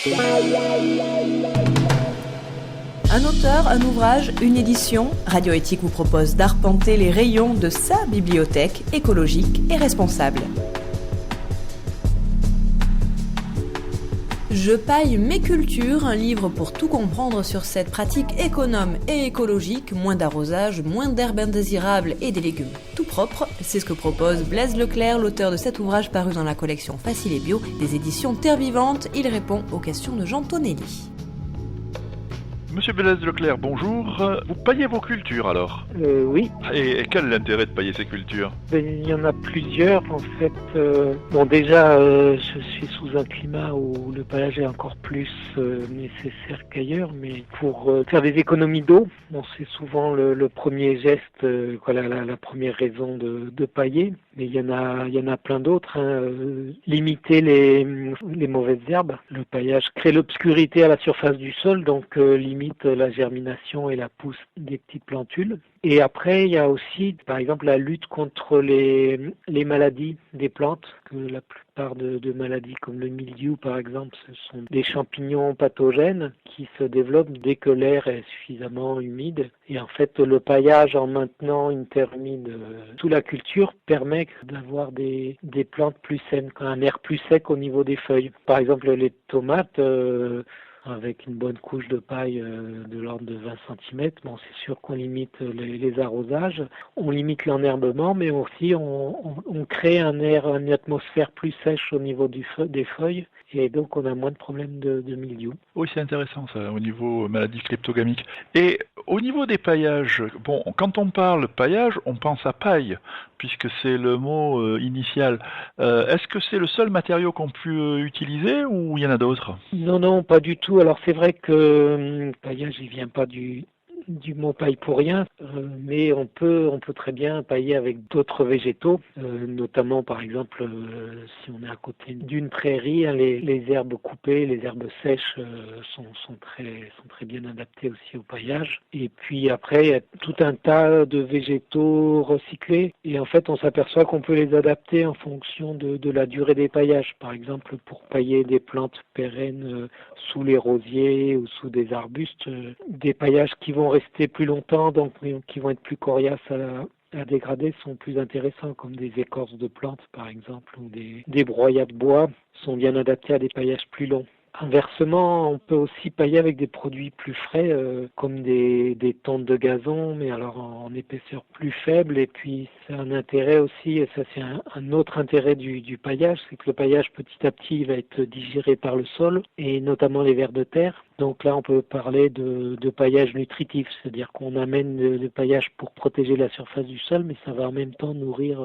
Un auteur, un ouvrage, une édition, Radio Éthique vous propose d'arpenter les rayons de sa bibliothèque écologique et responsable. Je paille mes cultures, un livre pour tout comprendre sur cette pratique économe et écologique, moins d'arrosage, moins d'herbes indésirables et des légumes tout propres. C'est ce que propose Blaise Leclerc, l'auteur de cet ouvrage paru dans la collection Facile et Bio des éditions Terre Vivante. Il répond aux questions de Jean Tonelli. Monsieur Blaise Leclerc, bonjour. Vous paillez vos cultures alors? Oui. Et quel est l'intérêt de pailler ces cultures? Il y en a plusieurs en fait. Déjà, je suis sous un climat où le paillage est encore plus nécessaire qu'ailleurs, mais pour faire des économies d'eau, c'est souvent le premier geste, la première raison de pailler. Mais il y en a plein d'autres. Limiter les mauvaises herbes. Le paillage crée l'obscurité à la surface du sol, donc limite la germination et la pousse des petites plantules. Et après, il y a aussi, par exemple, la lutte contre les maladies des plantes, que la plupart de maladies comme le mildiou, par exemple, ce sont des champignons pathogènes qui se développent dès que l'air est suffisamment humide. Et en fait, le paillage, en maintenant une terre humide sous la culture, permet d'avoir des plantes plus saines, un air plus sec au niveau des feuilles. Par exemple, les tomates, avec une bonne couche de paille de l'ordre de 20 cm. C'est sûr qu'on limite les arrosages, on limite l'enherbement, mais aussi on crée une atmosphère plus sèche au niveau des feuilles, et donc on a moins de problèmes de mildiou. Oui, c'est intéressant ça, au niveau maladies cryptogamiques. Et au niveau des paillages, quand on parle paillage, on pense à paille, puisque c'est le mot initial. Est-ce que c'est le seul matériau qu'on peut utiliser ou il y en a d'autres? Non, pas du tout. Alors c'est vrai que le paillage, il vient pas du mot paille pour rien, mais on peut très bien pailler avec d'autres végétaux, notamment par exemple si on est à côté d'une prairie, les herbes coupées, les herbes sèches sont très bien adaptées aussi au paillage. Et puis après, il y a tout un tas de végétaux recyclés, et en fait on s'aperçoit qu'on peut les adapter en fonction de la durée des paillages. Par exemple, pour pailler des plantes pérennes sous les rosiers ou sous des arbustes, des paillages qui vont rester plus longtemps, donc qui vont être plus coriaces à dégrader, sont plus intéressants, comme des écorces de plantes par exemple, ou des broyats de bois sont bien adaptés à des paillages plus longs. Inversement, on peut aussi pailler avec des produits plus frais, comme des tontes de gazon, mais alors en épaisseur plus faible. Et puis c'est un intérêt aussi, et ça c'est un autre intérêt du paillage, c'est que le paillage petit à petit va être digéré par le sol, et notamment les vers de terre. Donc là, on peut parler de paillage nutritif, c'est-à-dire qu'on amène le paillage pour protéger la surface du sol, mais ça va en même temps nourrir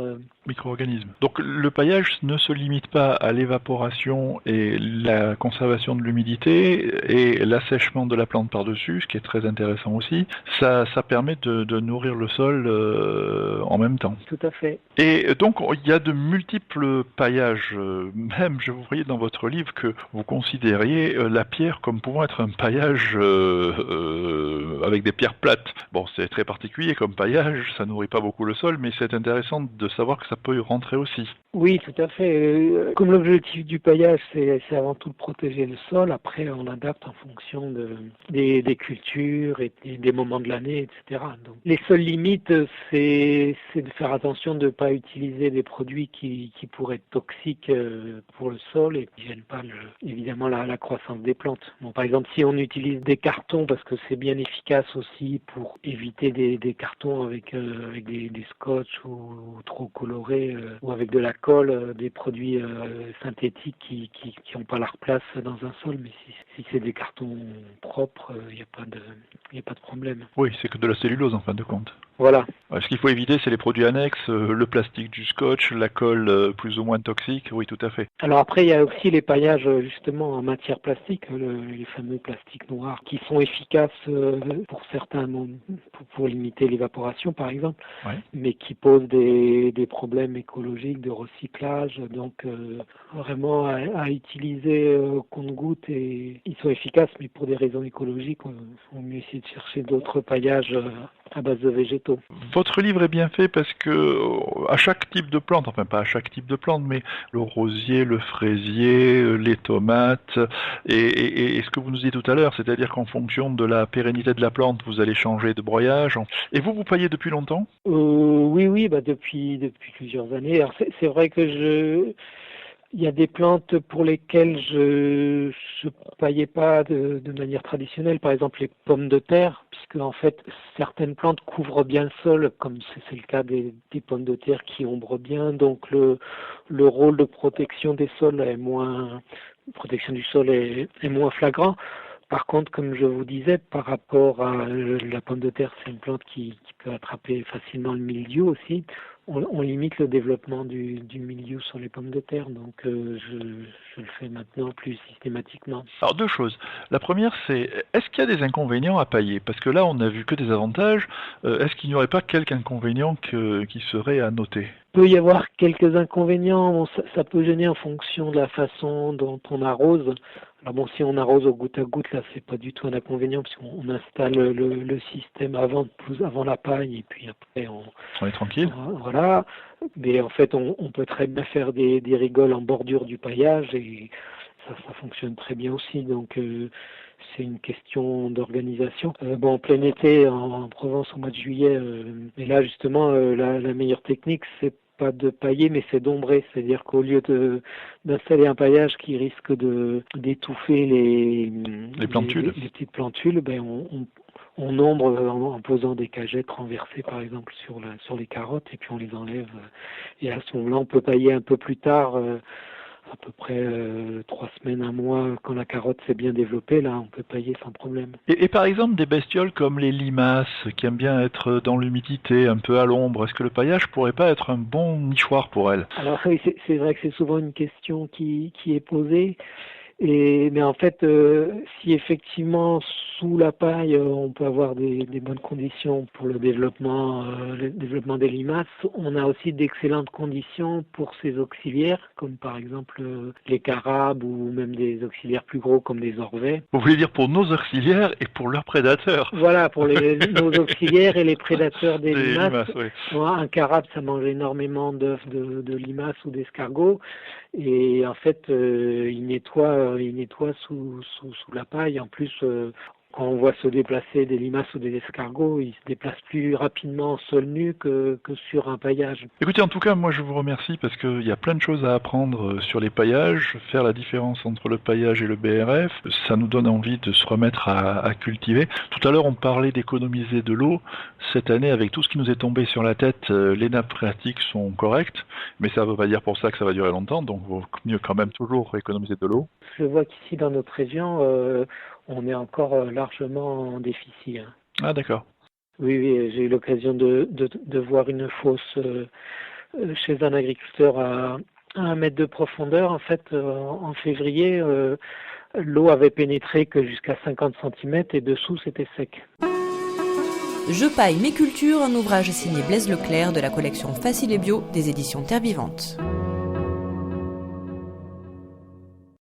micro-organismes. Donc le paillage ne se limite pas à l'évaporation et la conservation de l'humidité et l'assèchement de la plante par-dessus, ce qui est très intéressant aussi. Ça permet de nourrir le sol en même temps. Tout à fait. Et donc il y a de multiples paillages. Même, je vous voyais dans votre livre que vous considériez la pierre comme pouvant être un paillage avec des pierres plates. Bon, c'est très particulier comme paillage, ça nourrit pas beaucoup le sol, mais c'est intéressant de savoir que ça peut y rentrer aussi. Oui, tout à fait. Comme l'objectif du paillage, c'est avant tout de protéger le sol. Après, on adapte en fonction des cultures et des moments de l'année, etc. Donc, les seules limites, c'est de faire attention de ne pas utiliser des produits qui pourraient être toxiques pour le sol et qui ne gênent pas évidemment la croissance des plantes. Bon, par exemple, si on utilise des cartons, parce que c'est bien efficace aussi pour éviter des cartons avec des scotch ou trop colorés, ou avec de la colle, des produits synthétiques qui n'ont pas leur place dans un sol, mais si c'est des cartons propres, il n'y a pas de problème. Oui, c'est que de la cellulose en fin de compte. Voilà. Ce qu'il faut éviter, c'est les produits annexes, le plastique du scotch, la colle plus ou moins toxique, oui, tout à fait. Alors après, il y a aussi les paillages justement en matière plastique, les fameux plastiques noirs, qui sont efficaces pour certains, pour limiter l'évaporation par exemple, Ouais. mais qui posent des problèmes écologiques de recyclage. Donc vraiment à utiliser au compte-gouttes, et ils sont efficaces, mais pour des raisons écologiques, on mieux essayer de chercher d'autres paillages à base de végétaux. Votre livre est bien fait parce que à chaque type de plante, enfin pas à chaque type de plante, mais le rosier, le fraisier, les tomates, et ce que vous nous disiez tout à l'heure, c'est-à-dire qu'en fonction de la pérennité de la plante, vous allez changer de broyage. Et vous paillez depuis longtemps? Oui, depuis plusieurs années. Alors c'est vrai que il y a des plantes pour lesquelles je paillais pas de manière traditionnelle, par exemple les pommes de terre, puisque en fait certaines plantes couvrent bien le sol, comme c'est le cas des pommes de terre qui ombrent bien, donc le rôle de protection des sols protection du sol est moins flagrant. Par contre, comme je vous disais, par rapport à la pomme de terre, c'est une plante qui peut attraper facilement le mildiou aussi. On limite le développement du mildiou sur les pommes de terre, donc je le fais maintenant plus systématiquement. Alors deux choses. La première, c'est est-ce qu'il y a des inconvénients à pailler? Parce que là, on n'a vu que des avantages. Est-ce qu'il n'y aurait pas quelques inconvénients qui seraient à noter? Il peut y avoir quelques inconvénients. Bon, ça peut gêner en fonction de la façon dont on arrose. Alors bon, si on arrose au goutte à goutte, là, c'est pas du tout un inconvénient puisqu'on installe le système avant la paille et puis après on est tranquille. Voilà. Mais en fait, on peut très bien faire des rigoles en bordure du paillage et ça fonctionne très bien aussi. Donc c'est une question d'organisation. En plein été, en Provence, au mois de juillet, et là justement, la meilleure technique, c'est pas de pailler, mais c'est d'ombrer. C'est-à-dire qu'au lieu d'installer un paillage qui risque d'étouffer les plantules, les petites plantules, on ombre en posant des cagettes renversées, par exemple, sur les carottes, et puis on les enlève. Et à ce moment-là, on peut pailler un peu plus tard, à peu près 3 semaines, un mois, quand la carotte s'est bien développée, là, on peut pailler sans problème. Et par exemple, des bestioles comme les limaces, qui aiment bien être dans l'humidité, un peu à l'ombre, est-ce que le paillage pourrait pas être un bon nichoir pour elles? Alors oui, c'est vrai que c'est souvent une question qui est posée. Mais en fait, si effectivement sous la paille on peut avoir des bonnes conditions pour le développement des limaces, on a aussi d'excellentes conditions pour ces auxiliaires, comme par exemple les carabes ou même des auxiliaires plus gros comme des orvets. Vous voulez dire pour nos auxiliaires et pour leurs prédateurs? Voilà, pour nos auxiliaires et les prédateurs des limaces. Oui. Un carabe, ça mange énormément d'œufs de limaces ou d'escargots. Et en fait, il nettoie sous la paille. En plus, quand on voit se déplacer des limaces ou des escargots, ils se déplacent plus rapidement en sol nu que sur un paillage. Écoutez, en tout cas, moi je vous remercie parce qu'il y a plein de choses à apprendre sur les paillages, faire la différence entre le paillage et le BRF, ça nous donne envie de se remettre à cultiver. Tout à l'heure, on parlait d'économiser de l'eau. Cette année, avec tout ce qui nous est tombé sur la tête, les nappes phréatiques sont correctes, mais ça ne veut pas dire pour ça que ça va durer longtemps, donc il vaut mieux quand même toujours économiser de l'eau. Je vois qu'ici, dans notre région, on est encore largement en déficit. Ah d'accord. Oui, j'ai eu l'occasion de voir une fosse chez un agriculteur à 1 mètre de profondeur. En fait, en février, l'eau avait pénétré que jusqu'à 50 cm et dessous, c'était sec. Je paille mes cultures, un ouvrage signé Blaise Leclerc de la collection Facile et Bio des éditions Terre Vivante.